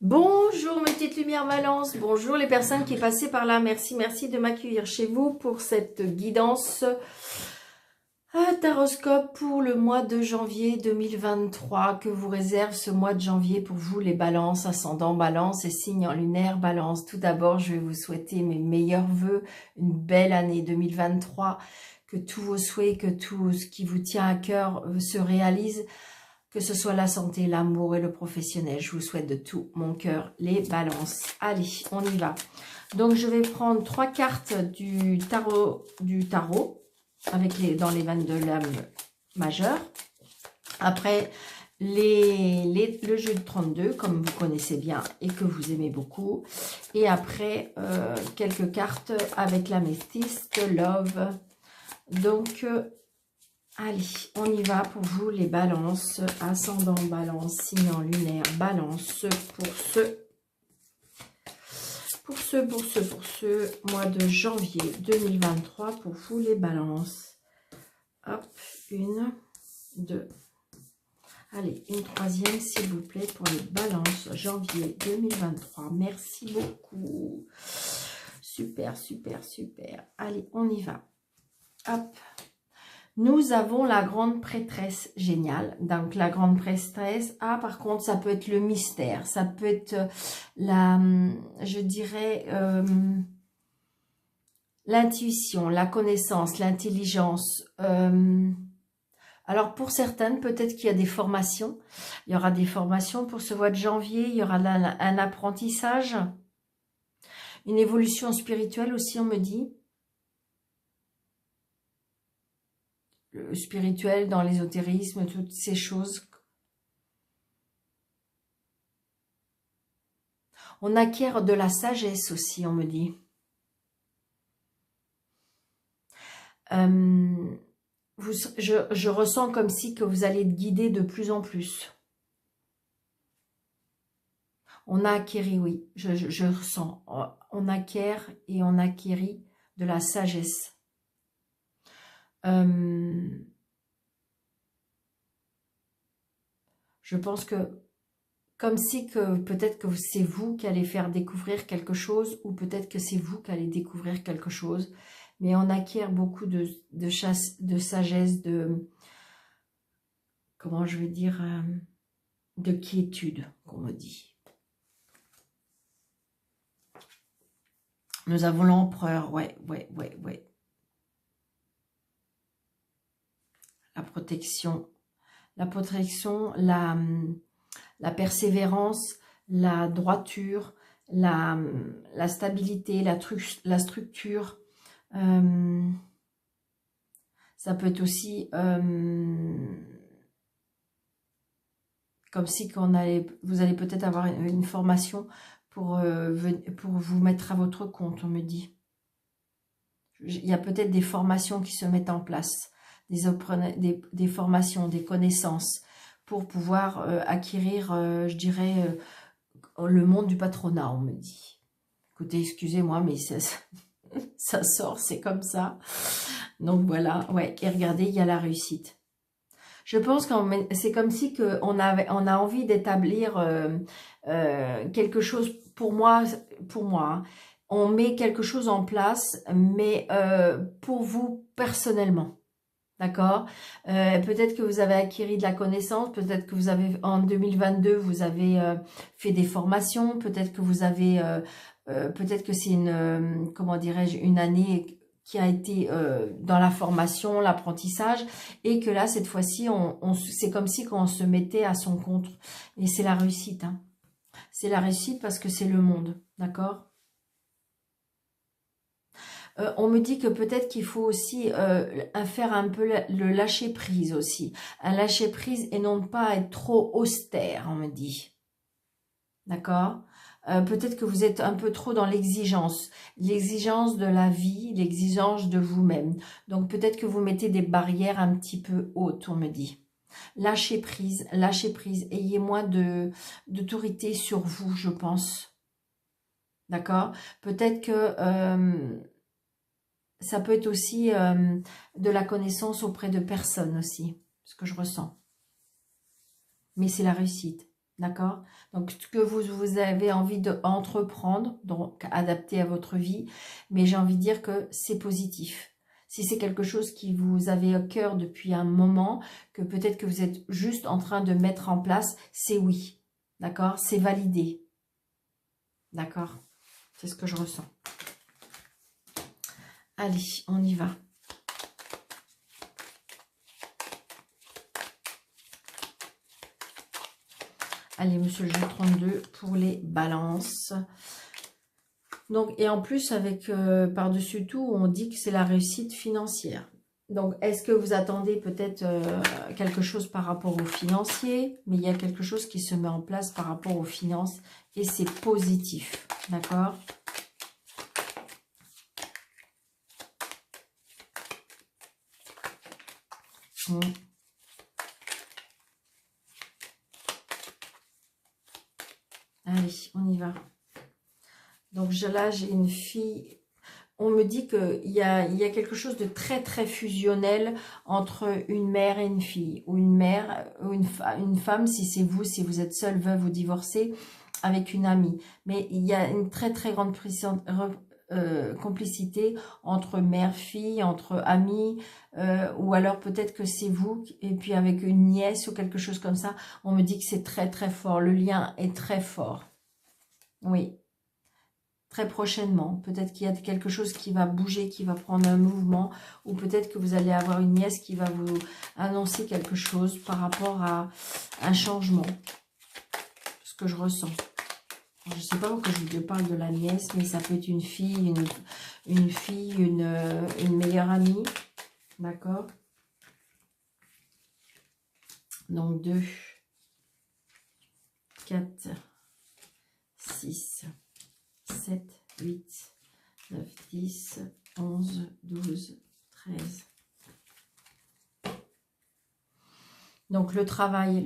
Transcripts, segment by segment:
Bonjour mes petites lumières Valence, bonjour les personnes qui passaient par là, merci de m'accueillir chez vous pour cette guidance taroscope pour le mois de janvier 2023 que vous réserve ce mois de janvier pour vous les balances, ascendant balance et signe en lunaire balance. Tout d'abord je vais vous souhaiter mes meilleurs vœux, une belle année 2023, que tous vos souhaits, que tout ce qui vous tient à cœur se réalise. Que ce soit la santé, l'amour et le professionnel. Je vous souhaite de tout mon cœur les balances. Allez, on y va. Donc, je vais prendre 3 cartes du tarot avec dans les 22 lames majeures. Après, le jeu de 32, comme vous connaissez bien et que vous aimez beaucoup. Et après, quelques cartes avec l'améthyste, love. Donc, allez, on y va pour vous les balances, ascendant balance, signe en lunaire, balance pour ce mois de janvier 2023 pour vous les balances. Hop, une, deux. Allez, une troisième s'il vous plaît pour les balances janvier 2023. Merci beaucoup. Super. Allez, on y va. Hop. Nous avons la grande prêtresse, génial. Donc la grande prêtresse, par contre ça peut être le mystère, ça peut être je dirais, l'intuition, la connaissance, l'intelligence. Alors pour certaines, peut-être qu'il y a des formations. Il y aura des formations pour ce mois de janvier, il y aura un apprentissage, une évolution spirituelle aussi, on me dit. Le spirituel, dans l'ésotérisme, toutes ces choses. On acquiert de la sagesse aussi, on me dit. Je ressens comme si que vous allez être guidé de plus en plus. On a acquéri, oui, je ressens. On acquiert et on acquérit de la sagesse. Je pense que, comme si que peut-être que c'est vous qui allez faire découvrir quelque chose, ou peut-être que c'est vous qui allez découvrir quelque chose, mais on acquiert beaucoup de sagesse, comment je vais dire, de quiétude, qu'on me dit. Nous avons l'empereur, ouais. La protection, la persévérance, la droiture, la stabilité, la structure. Ça peut être aussi comme si vous allez peut-être avoir une formation pour vous mettre à votre compte, on me dit. Il y a peut-être des formations qui se mettent en place, des formations, des connaissances pour pouvoir acquérir, je dirais, le monde du patronat, on me dit. Écoutez, excusez-moi, mais ça sort, c'est comme ça. Donc voilà, ouais, et regardez, il y a la réussite. Je pense que c'est comme si on a envie d'établir quelque chose, pour moi, hein. On met quelque chose en place, mais pour vous personnellement. D'accord, peut-être que vous avez acquis de la connaissance, peut-être que vous avez, en 2022, vous avez fait des formations, peut-être que vous avez, peut-être que c'est comment dirais-je, une année qui a été dans la formation, l'apprentissage, et que là, cette fois-ci, c'est comme si on se mettait à son compte. Et c'est la réussite, hein. C'est la réussite parce que c'est le monde, d'accord ? On me dit que peut-être qu'il faut aussi faire un peu le lâcher prise aussi. Un lâcher prise et non pas être trop austère, on me dit. D'accord ? Peut-être que vous êtes un peu trop dans l'exigence de la vie, l'exigence de vous-même. Donc peut-être que vous mettez des barrières un petit peu hautes, on me dit. Lâchez prise, ayez moins d'autorité sur vous, je pense. D'accord ? Peut-être que ça peut être aussi de la connaissance auprès de personnes aussi, ce que je ressens. Mais c'est la réussite. D'accord? Donc, ce que vous avez envie d'entreprendre, donc adapté à votre vie, mais j'ai envie de dire que c'est positif. Si c'est quelque chose qui vous avait à cœur depuis un moment, que peut-être que vous êtes juste en train de mettre en place, c'est oui. D'accord? C'est validé. D'accord? C'est ce que je ressens. Allez, on y va. Allez, monsieur le jeu 32 pour les balances. Donc, et en plus, avec par-dessus tout, on dit que c'est la réussite financière. Donc, est-ce que vous attendez peut-être quelque chose par rapport aux financiers? Mais il y a quelque chose qui se met en place par rapport aux finances et c'est positif. D'accord? Allez, on y va. Donc là, j'ai une fille. On me dit qu'il y a quelque chose de très très fusionnel entre une mère et une fille. Ou une mère, ou une femme, si c'est vous, si vous êtes seule, veuve ou divorcée, avec une amie. Mais il y a une très très grande complicité entre mère-fille, entre amis, ou alors peut-être que c'est vous, et puis avec une nièce ou quelque chose comme ça. On me dit que c'est très très fort. Le lien est très fort. Oui. Très prochainement. Peut-être qu'il y a quelque chose qui va bouger, qui va prendre un mouvement, ou peut-être que vous allez avoir une nièce qui va vous annoncer quelque chose par rapport à un changement. Ce que je ressens. Je ne sais pas pourquoi je vous parle de la nièce, mais ça peut être une fille, une meilleure amie. D'accord? Donc 2, 4, 6, 7, 8, 9, 10, 11, 12, 13. Donc le travail,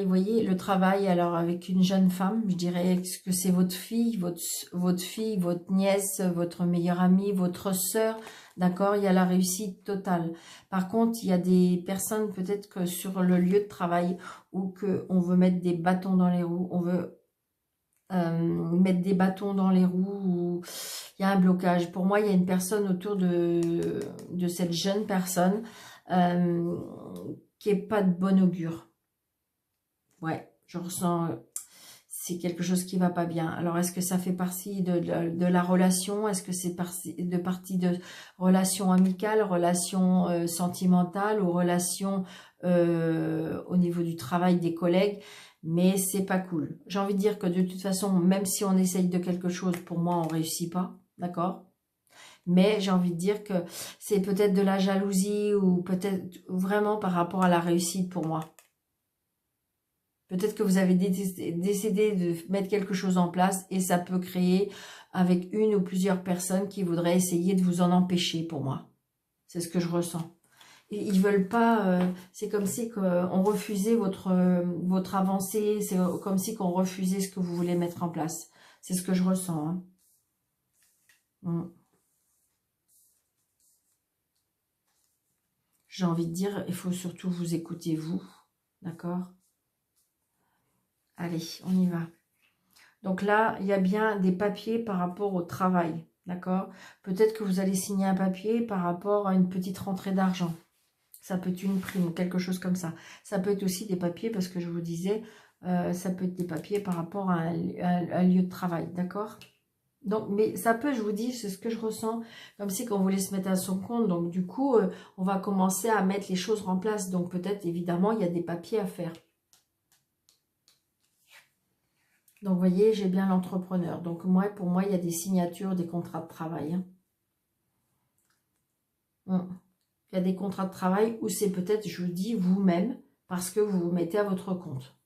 vous voyez, le travail, alors avec une jeune femme, je dirais que c'est votre fille, votre nièce, votre meilleure amie, votre sœur, d'accord? Il y a la réussite totale. Par contre, il y a des personnes peut-être que sur le lieu de travail où on veut mettre des bâtons dans les roues, on veut mettre des bâtons dans les roues, où il y a un blocage. Pour moi, il y a une personne autour de cette jeune personne qui est pas de bon augure. Ouais, je ressens, c'est quelque chose qui va pas bien. Alors, est-ce que ça fait partie de la relation? Est-ce que c'est partie de relation amicale, relation sentimentale ou relation au niveau du travail des collègues? Mais c'est pas cool. J'ai envie de dire que de toute façon, même si on essaye de quelque chose, pour moi, on réussit pas, d'accord? Mais j'ai envie de dire que c'est peut-être de la jalousie ou peut-être vraiment par rapport à la réussite pour moi. Peut-être que vous avez décidé de mettre quelque chose en place et ça peut créer avec une ou plusieurs personnes qui voudraient essayer de vous en empêcher pour moi. C'est ce que je ressens. Ils veulent pas, c'est comme si on refusait votre avancée, c'est comme si qu'on refusait ce que vous voulez mettre en place. C'est ce que je ressens. Hein. J'ai envie de dire, il faut surtout vous écouter vous, d'accord? Allez, on y va. Donc là, il y a bien des papiers par rapport au travail, d'accord? Peut-être que vous allez signer un papier par rapport à une petite rentrée d'argent. Ça peut être une prime ou quelque chose comme ça. Ça peut être aussi des papiers, parce que je vous disais, ça peut être des papiers par rapport à un lieu de travail, d'accord? Donc, mais ça peut, je vous dis, c'est ce que je ressens, comme si on voulait se mettre à son compte. Donc, du coup, on va commencer à mettre les choses en place. Donc, peut-être, évidemment, il y a des papiers à faire. Donc, vous voyez, j'ai bien l'entrepreneur. Donc, pour moi, il y a des signatures, des contrats de travail. Hein. Il y a des contrats de travail où c'est peut-être, je vous dis, vous-même, parce que vous vous mettez à votre compte.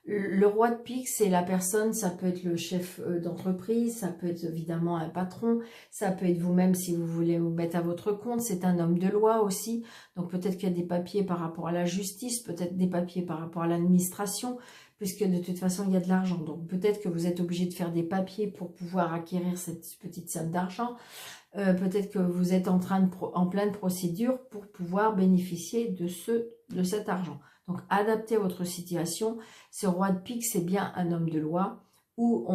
Le roi de pique, c'est la personne, ça peut être le chef d'entreprise, ça peut être évidemment un patron, ça peut être vous-même si vous voulez vous mettre à votre compte, c'est un homme de loi aussi, donc peut-être qu'il y a des papiers par rapport à la justice, peut-être des papiers par rapport à l'administration, puisque de toute façon il y a de l'argent, donc peut-être que vous êtes obligé de faire des papiers pour pouvoir acquérir cette petite somme d'argent, peut-être que vous êtes en pleine procédure pour pouvoir bénéficier de cet argent. Donc, adaptez votre situation. Ce roi de pique, c'est bien un homme de loi, où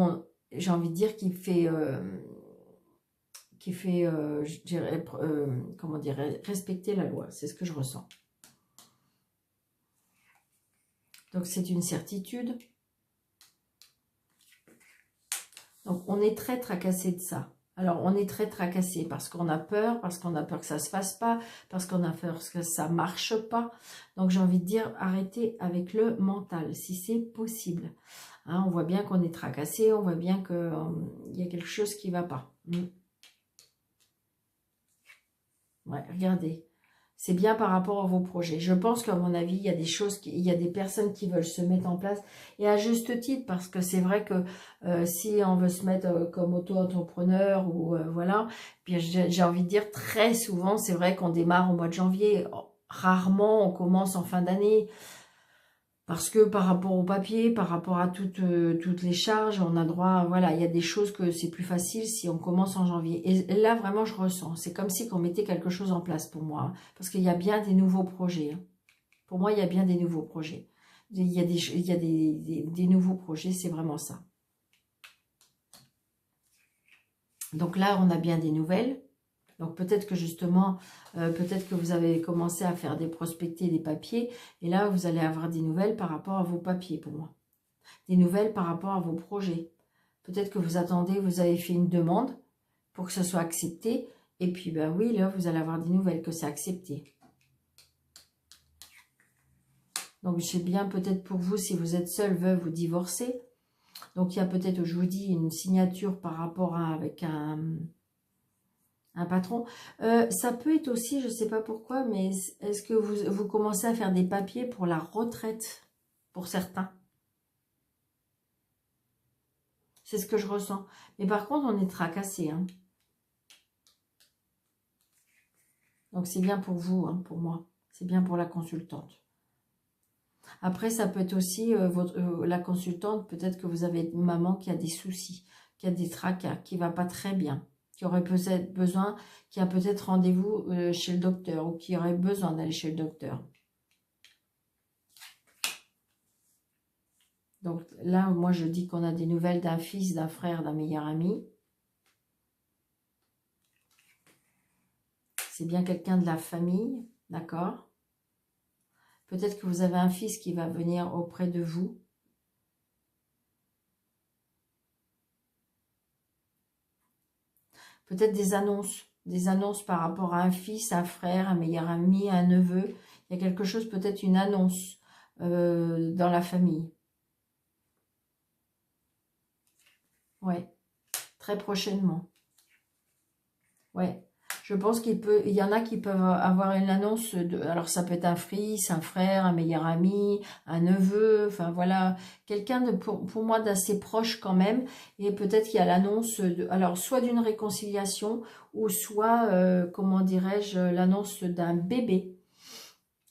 j'ai envie de dire qu'il fait, je dirais, comment dire, respecter la loi. C'est ce que je ressens. Donc, c'est une certitude. Donc, on est très tracassé de ça. Alors, on est très tracassé parce qu'on a peur que ça ne se fasse pas, parce qu'on a peur que ça ne marche pas. Donc, j'ai envie de dire, arrêtez avec le mental, si c'est possible. Hein, on voit bien qu'on est tracassé, on voit bien qu'il y a quelque chose qui ne va pas. Ouais, regardez. C'est bien par rapport à vos projets. Je pense qu'à mon avis, il y a des choses, il y a des personnes qui veulent se mettre en place. Et à juste titre, parce que c'est vrai que si on veut se mettre comme auto-entrepreneur ou voilà, puis j'ai envie de dire très souvent, c'est vrai qu'on démarre au mois de janvier. Rarement, on commence en fin d'année. Parce que par rapport au papier, par rapport à toutes les charges, on a droit, voilà, il y a des choses que c'est plus facile si on commence en janvier. Et là, vraiment, je ressens. C'est comme si on mettait quelque chose en place pour moi. Hein, parce qu'il y a bien des nouveaux projets. Hein. Pour moi, il y a bien des nouveaux projets. Il y a des nouveaux projets, c'est vraiment ça. Donc là, on a bien des nouvelles. Donc peut-être que justement, peut-être que vous avez commencé à faire des prospectés, des papiers, et là vous allez avoir des nouvelles par rapport à vos papiers pour moi. Des nouvelles par rapport à vos projets. Peut-être que vous attendez, vous avez fait une demande pour que ce soit accepté, et puis ben oui, là vous allez avoir des nouvelles que c'est accepté. Donc c'est bien peut-être pour vous si vous êtes seul, veuve ou divorcé. Donc il y a peut-être, je vous dis, une signature par rapport à avec un patron. Ça peut être aussi, je ne sais pas pourquoi, mais est-ce que vous commencez à faire des papiers pour la retraite, pour certains? C'est ce que je ressens. Mais par contre, on est tracassé. Hein. Donc, c'est bien pour vous, hein, pour moi. C'est bien pour la consultante. Après, ça peut être aussi la consultante, peut-être que vous avez une maman qui a des soucis, qui a des tracas, qui ne va pas très bien, qui aurait peut-être besoin, qui a peut-être rendez-vous chez le docteur ou qui aurait besoin d'aller chez le docteur. Donc là, moi, je dis qu'on a des nouvelles d'un fils, d'un frère, d'un meilleur ami. C'est bien quelqu'un de la famille, d'accord? Peut-être que vous avez un fils qui va venir auprès de vous. Peut-être des annonces par rapport à un fils, un frère, un meilleur ami, un neveu. Il y a quelque chose, peut-être une annonce dans la famille. Ouais, très prochainement. Ouais, je pense qu'il y en a qui peuvent avoir une annonce, alors ça peut être un fils, un frère, un meilleur ami, un neveu, enfin voilà, quelqu'un de pour moi d'assez proche quand même, et peut-être qu'il y a l'annonce, alors soit d'une réconciliation, ou soit, comment dirais-je, l'annonce d'un bébé.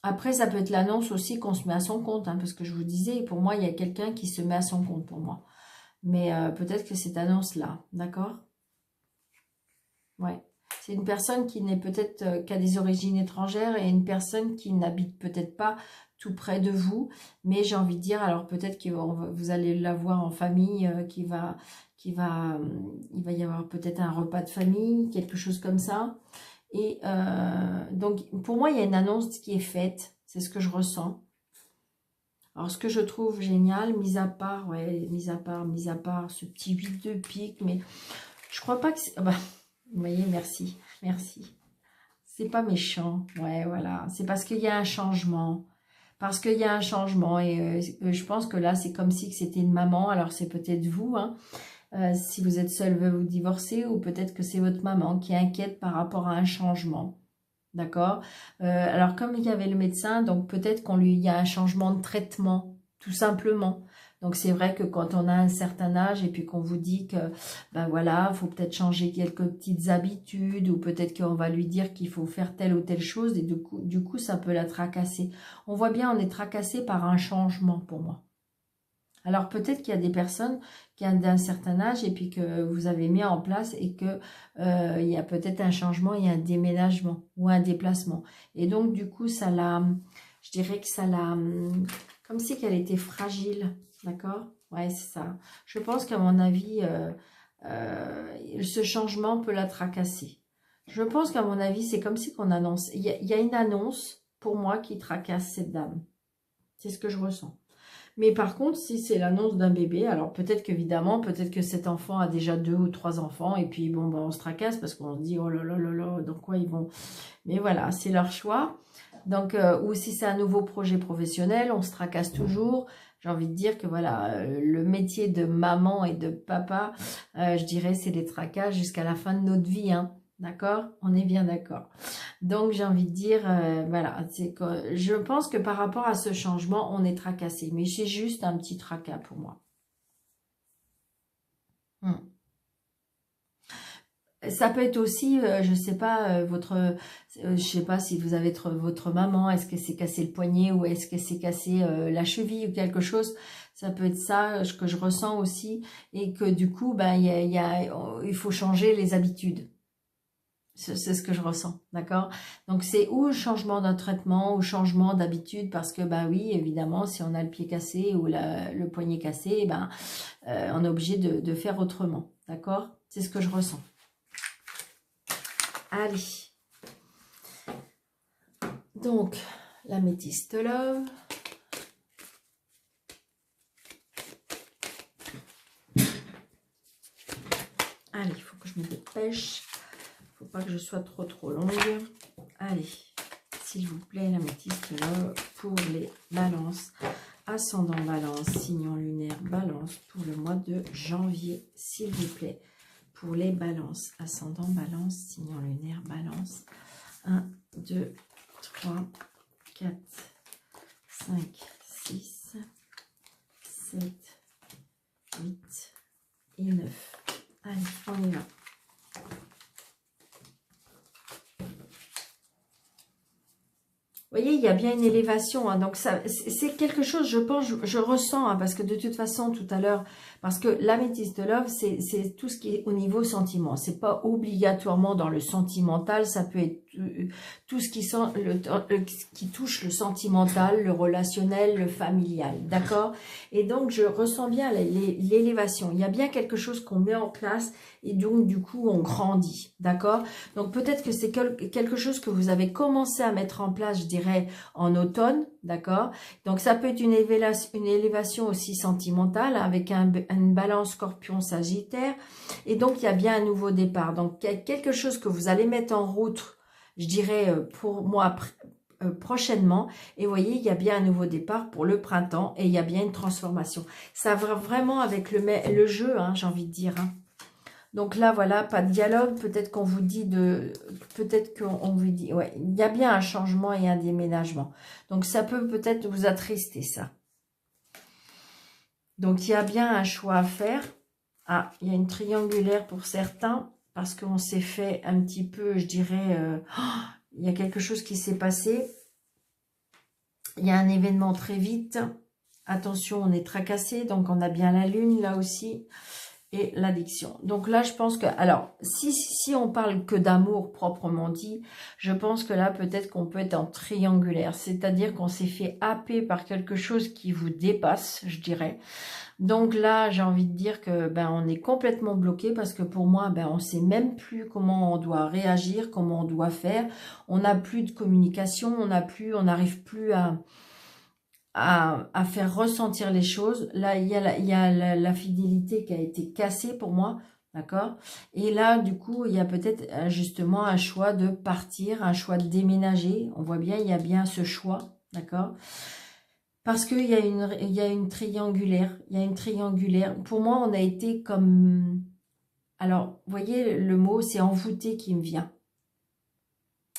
Après, ça peut être l'annonce aussi qu'on se met à son compte, hein, parce que je vous disais, pour moi, il y a quelqu'un qui se met à son compte pour moi. Mais peut-être que cette annonce-là, d'accord? Ouais. C'est une personne qui n'est peut-être qu'à des origines étrangères et une personne qui n'habite peut-être pas tout près de vous. Mais j'ai envie de dire, alors peut-être que vous allez la voir en famille, il va y avoir peut-être un repas de famille, quelque chose comme ça. Et donc, pour moi, il y a une annonce qui est faite. C'est ce que je ressens. Alors, ce que je trouve génial, mis à part ce petit 8 de pique, mais je crois pas que c'est... Bah, vous voyez, merci. C'est pas méchant. Ouais, voilà. C'est parce qu'il y a un changement. Parce qu'il y a un changement. Et je pense que là, c'est comme si c'était une maman. Alors, c'est peut-être vous, hein. Si vous êtes seul, veuve ou divorcé, ou peut-être que c'est votre maman qui est inquiète par rapport à un changement. D'accord? Alors, comme il y avait le médecin, donc peut-être il y a un changement de traitement, tout simplement. Donc, c'est vrai que quand on a un certain âge et puis qu'on vous dit que, ben voilà, il faut peut-être changer quelques petites habitudes, ou peut-être qu'on va lui dire qu'il faut faire telle ou telle chose, et du coup, ça peut la tracasser. On voit bien, on est tracassé par un changement pour moi. Alors peut-être qu'il y a des personnes qui ont d'un certain âge et puis que vous avez mis en place et que il y a peut-être un changement, il y a un déménagement ou un déplacement. Et donc du coup, ça l'a, je dirais que ça l'a... Comme si qu'elle était fragile, d'accord? Ouais, c'est ça. Je pense qu'à mon avis, ce changement peut la tracasser. Je pense qu'à mon avis, c'est comme si qu'on annonce... Il y a une annonce, pour moi, qui tracasse cette dame. C'est ce que je ressens. Mais par contre, si c'est l'annonce d'un bébé, alors peut-être qu'évidemment, peut-être que cet enfant a déjà 2 ou 3 enfants, et puis bon, ben, on se tracasse parce qu'on se dit, oh là là là là, dans quoi ils vont... Mais voilà, c'est leur choix. Donc, ou si c'est un nouveau projet professionnel, on se tracasse toujours. J'ai envie de dire que voilà, le métier de maman et de papa, je dirais, c'est des tracages jusqu'à la fin de notre vie, hein. D'accord? On est bien d'accord. Donc, j'ai envie de dire, voilà, je pense que par rapport à ce changement, on est tracassé. Mais c'est juste un petit tracas pour moi. Ça peut être aussi, je sais pas, je sais pas si vous avez votre maman, est-ce qu'elle s'est cassé le poignet ou est-ce qu'elle s'est cassé la cheville ou quelque chose. Ça peut être ça que je ressens aussi et que du coup, ben, il faut changer les habitudes. C'est ce que je ressens, d'accord? Donc, c'est ou changement d'un traitement ou changement d'habitude parce que, bah oui, évidemment, si on a le pied cassé ou le poignet cassé, ben, on est obligé de faire autrement, d'accord? C'est ce que je ressens. Allez. Donc, l'améthyste love. Allez, il faut que je me dépêche. Il ne faut pas que je sois trop longue. Allez, s'il vous plaît, l'améthyste love pour les balances. Ascendant balance, signon lunaire balance pour le mois de janvier, s'il vous plaît. Pour les balances, ascendant balance, signon lunaire balance. 1, 2, 3, 4, 5, 6, 7, 8 et 9. Allez, on y va. Vous voyez, il y a bien une élévation, hein, donc c'est quelque chose, je pense, je ressens, hein, parce que de toute façon, tout à l'heure, parce que l'améthyste love, c'est tout ce qui est au niveau sentiment. C'est pas obligatoirement dans le sentimental, ça peut être tout ce qui touche le sentimental, le relationnel, le familial, d'accord? Et donc, je ressens bien l'élévation. Il y a bien quelque chose qu'on met en place et donc, du coup, on grandit, d'accord? Donc, peut-être que c'est quelque chose que vous avez commencé à mettre en place, je dirais, en automne, d'accord? Donc, ça peut être une élévation aussi sentimentale avec une balance scorpion-sagittaire. Et donc, il y a bien un nouveau départ. Donc, quelque chose que vous allez mettre en route, je dirais, pour moi, prochainement. Et vous voyez, il y a bien un nouveau départ pour le printemps et il y a bien une transformation. Ça va vraiment avec le jeu, hein, j'ai envie de dire, hein. Donc là, voilà, pas de dialogue. Peut-être qu'on vous dit ouais, il y a bien un changement et un déménagement. Donc ça peut peut-être vous attrister, ça. Donc il y a bien un choix à faire. Ah, il y a une triangulaire pour certains, parce qu'on s'est fait un petit peu, je dirais, il y a quelque chose qui s'est passé. Il y a un événement très vite. Attention, on est tracassé, donc on a bien la lune là aussi. Et l'addiction. Donc là, je pense que... Alors, si on parle que d'amour proprement dit, je pense que là, peut-être qu'on peut être en triangulaire. C'est-à-dire qu'on s'est fait happer par quelque chose qui vous dépasse, je dirais. Donc là, j'ai envie de dire que ben on est complètement bloqué parce que pour moi, ben on sait même plus comment on doit réagir, comment on doit faire. On n'a plus de communication, on n'arrive plus à faire ressentir les choses. Là, il y a la fidélité qui a été cassée pour moi, d'accord? Et là, du coup, il y a peut-être justement un choix de partir, un choix de déménager. On voit bien, il y a bien ce choix, d'accord? Parce qu'il y a une triangulaire. Il y a une triangulaire. Pour moi, on a été comme... Alors, vous voyez, le mot, c'est envoûté qui me vient.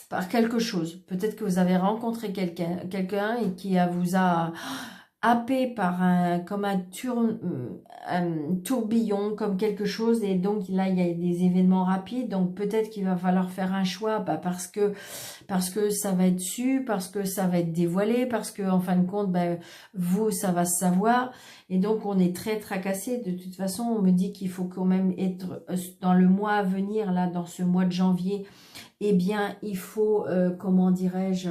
Par quelque chose. Peut-être que vous avez rencontré quelqu'un et qui vous a happé par comme un tourbillon, comme quelque chose. Et donc là, il y a des événements rapides. Donc peut-être qu'il va falloir faire un choix parce que ça va être su, parce que ça va être dévoilé, parce que en fin de compte, vous, ça va se savoir. Et donc, on est très tracassé. De toute façon, on me dit qu'il faut quand même être dans le mois à venir, là, dans ce mois de janvier, eh bien, il faut, comment dirais-je,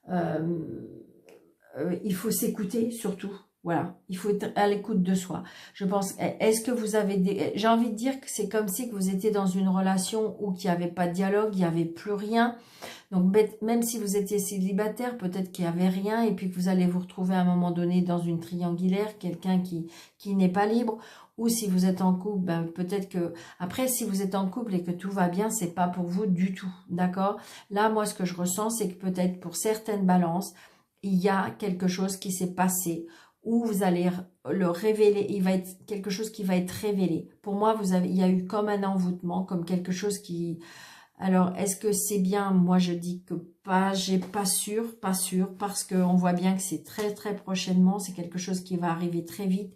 il faut s'écouter surtout. Voilà, il faut être à l'écoute de soi. Je pense, est-ce que vous avez des... J'ai envie de dire que c'est comme si que vous étiez dans une relation où il n'y avait pas de dialogue, il n'y avait plus rien. Donc, même si vous étiez célibataire, peut-être qu'il n'y avait rien et puis que vous allez vous retrouver à un moment donné dans une triangulaire, quelqu'un qui n'est pas libre. Ou si vous êtes en couple, ben, peut-être que... Après, si vous êtes en couple et que tout va bien, c'est pas pour vous du tout, d'accord? Là, moi, ce que je ressens, c'est que peut-être pour certaines balances, il y a quelque chose qui s'est passé où vous allez le révéler, il va être quelque chose qui va être révélé. Pour moi, il y a eu comme un envoûtement, comme quelque chose qui... Alors, est-ce que c'est bien? Moi, je dis que pas, pas sûr, parce qu'on voit bien que c'est très, très prochainement, c'est quelque chose qui va arriver très vite.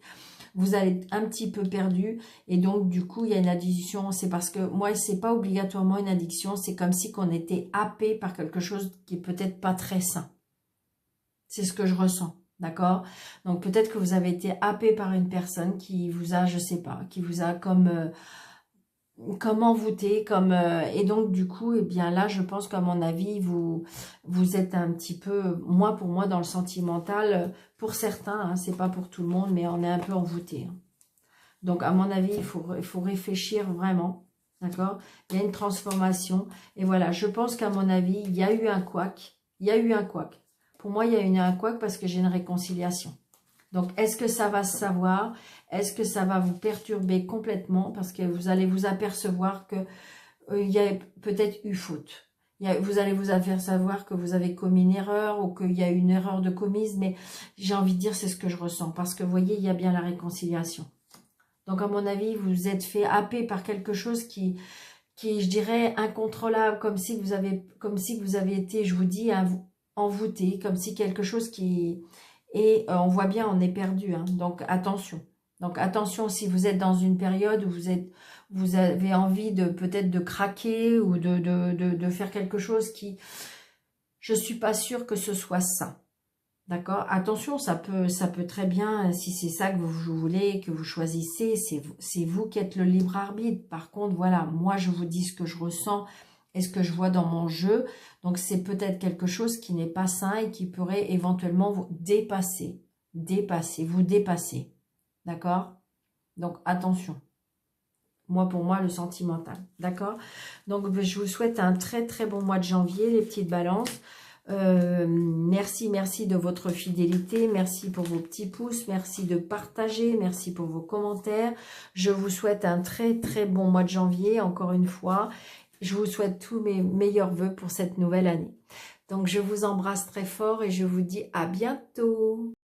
Vous allez être un petit peu perdu, et donc, du coup, il y a une addiction. C'est parce que, moi, c'est pas obligatoirement une addiction, c'est comme si qu'on était happé par quelque chose qui est peut-être pas très sain. C'est ce que je ressens. D'accord? Donc, peut-être que vous avez été happé par une personne qui vous a, je sais pas, qui vous a comme envoûté, et donc du coup, eh bien là, je pense qu'à mon avis, vous êtes un petit peu, pour moi, dans le sentimental, pour certains, hein, c'est pas pour tout le monde, mais on est un peu envoûté. Hein. Donc, à mon avis, il faut réfléchir vraiment, d'accord? Il y a une transformation, et voilà, je pense qu'à mon avis, il y a eu un couac, Pour moi, il y a eu un couac parce que j'ai une réconciliation. Donc, est-ce que ça va se savoir? Est-ce que ça va vous perturber complètement? Parce que vous allez vous apercevoir que il y a peut-être eu faute. Vous allez vous apercevoir que vous avez commis une erreur ou qu'il y a une erreur de commise. Mais j'ai envie de dire, c'est ce que je ressens. Parce que, vous voyez, il y a bien la réconciliation. Donc, à mon avis, vous vous êtes fait happer par quelque chose qui je dirais, incontrôlable. Comme si vous avez été, je vous dis, envoûté. Comme si quelque chose qui... Et on voit bien, on est perdu. Hein, donc, attention. Donc, attention si vous êtes dans une période où vous avez envie de peut-être de craquer ou de faire quelque chose qui... Je suis pas sûre que ce soit ça. D'accord? Attention, ça peut très bien, si c'est ça que vous voulez, que vous choisissez, c'est vous qui êtes le libre arbitre. Par contre, voilà, moi, je vous dis ce que je ressens et ce que je vois dans mon jeu. Donc, c'est peut-être quelque chose qui n'est pas sain et qui pourrait éventuellement vous dépasser. Vous dépasser. D'accord? Donc, attention. Pour moi, le sentimental. D'accord? Donc, je vous souhaite un très, très bon mois de janvier, les petites balances. Merci de votre fidélité, merci pour vos petits pouces, merci de partager, merci pour vos commentaires. Je vous souhaite un très, très bon mois de janvier, encore une fois. Je vous souhaite tous mes meilleurs vœux pour cette nouvelle année. Donc, je vous embrasse très fort et je vous dis à bientôt.